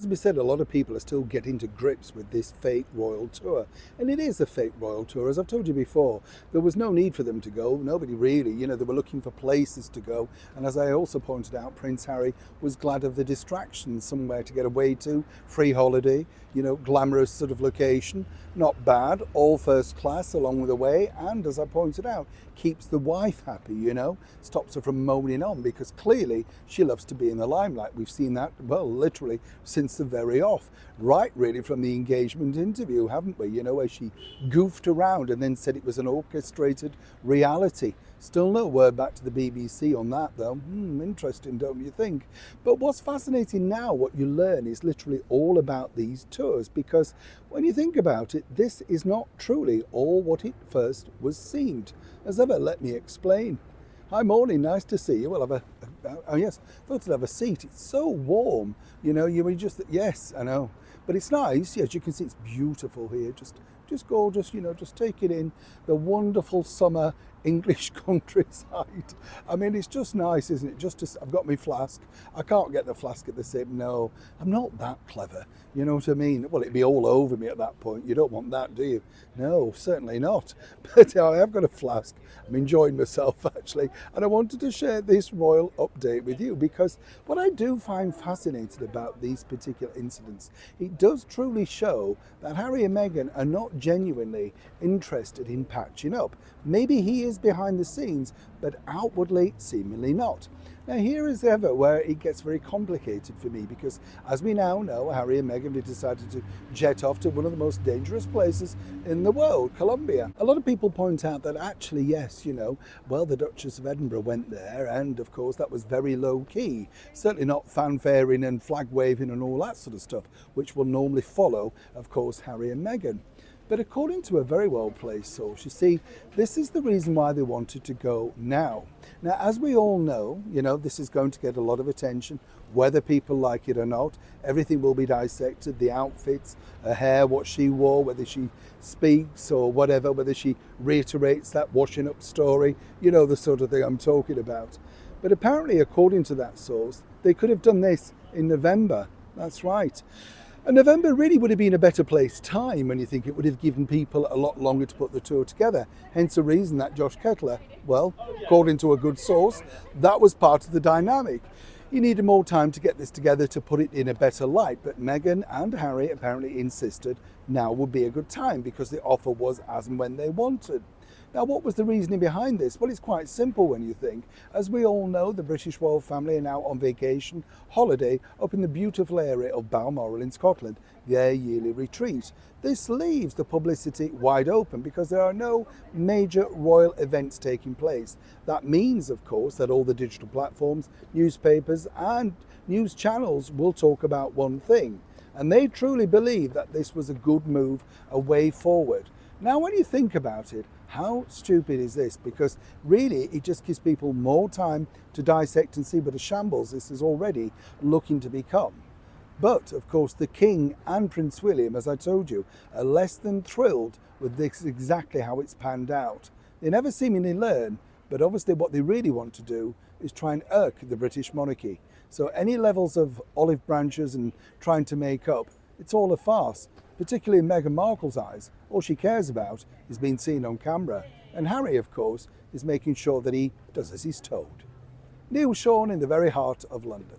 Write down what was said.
As we said, a lot of people are still getting to grips with this fake royal tour. And it is a fake royal tour. As I've told you before, there was no need for them to go. Nobody really, they were looking for places to go. And as I also pointed out, Prince Harry was glad of the distraction, somewhere to get away to, free holiday, glamorous sort of location. Not bad, all first class along the way. And as I pointed out, keeps the wife happy, stops her from moaning on, because clearly she loves to be in the limelight. We've seen that, well, literally since the very off, right really from the engagement interview, haven't we? Where she goofed around and then said it was an orchestrated reality. Still no word back to the BBC on that though. Interesting, don't you think? But what's fascinating now, what you learn, is literally all about these tours, because when you think about it, this is not truly all what it first was seemed. As ever, let me explain. Hi, morning, nice to see you. We'll have oh yes, thought I'd have a seat. It's so warm, you just, yes, I know. But it's nice, yes, you can see it's beautiful here, just gorgeous, just take it in, the wonderful summer English countryside. I mean, it's just nice, isn't it? I've got my flask. I can't get the flask at the same, no, I'm not that clever, you know what I mean? Well, it'd be all over me at that point. You don't want that, do you? No, certainly not. But I have got a flask. I'm enjoying myself, actually. And I wanted to share this royal update with you, because what I do find fascinating about these particular incidents, it does truly show that Harry and Meghan are not genuinely interested in patching up. Maybe he is behind the scenes, but outwardly seemingly not. Now, here is ever where it gets very complicated for me, because as we now know, Harry and Meghan have decided to jet off to one of the most dangerous places in the world, Colombia. A lot of people point out that actually, yes, well, the Duchess of Edinburgh went there, and of course that was very low key. Certainly not fanfaring and flag waving and all that sort of stuff, which will normally follow, of course, Harry and Meghan. But according to a very well-placed source, you see, this is the reason why they wanted to go now. Now, as we all know, this is going to get a lot of attention, whether people like it or not. Everything will be dissected, the outfits, her hair, what she wore, whether she speaks or whatever, whether she reiterates that washing up story, the sort of thing I'm talking about. But apparently, according to that source, they could have done this in November. That's right. And November really would have been a better placed time, when you think it would have given people a lot longer to put the tour together. Hence the reason that Josh Kettler, well, according to a good source, that was part of the dynamic. You needed more time to get this together to put it in a better light, but Meghan and Harry apparently insisted now would be a good time, because the offer was as and when they wanted. Now, what was the reasoning behind this? Well, it's quite simple when you think. As we all know, the British royal family are now on vacation, holiday, up in the beautiful area of Balmoral in Scotland, their yearly retreat. This leaves the publicity wide open, because there are no major royal events taking place. That means, of course, that all the digital platforms, newspapers and news channels will talk about one thing. And they truly believe that this was a good move, a way forward. Now, when you think about it, how stupid is this? Because really, it just gives people more time to dissect and see what a shambles this is already looking to become. But, of course, the King and Prince William, as I told you, are less than thrilled with this, exactly how it's panned out. They never seemingly learn, but obviously what they really want to do is try and irk the British monarchy. So any levels of olive branches and trying to make up, it's all a farce. Particularly in Meghan Markle's eyes, all she cares about is being seen on camera. And Harry, of course, is making sure that he does as he's told. Neil Sean in the very heart of London.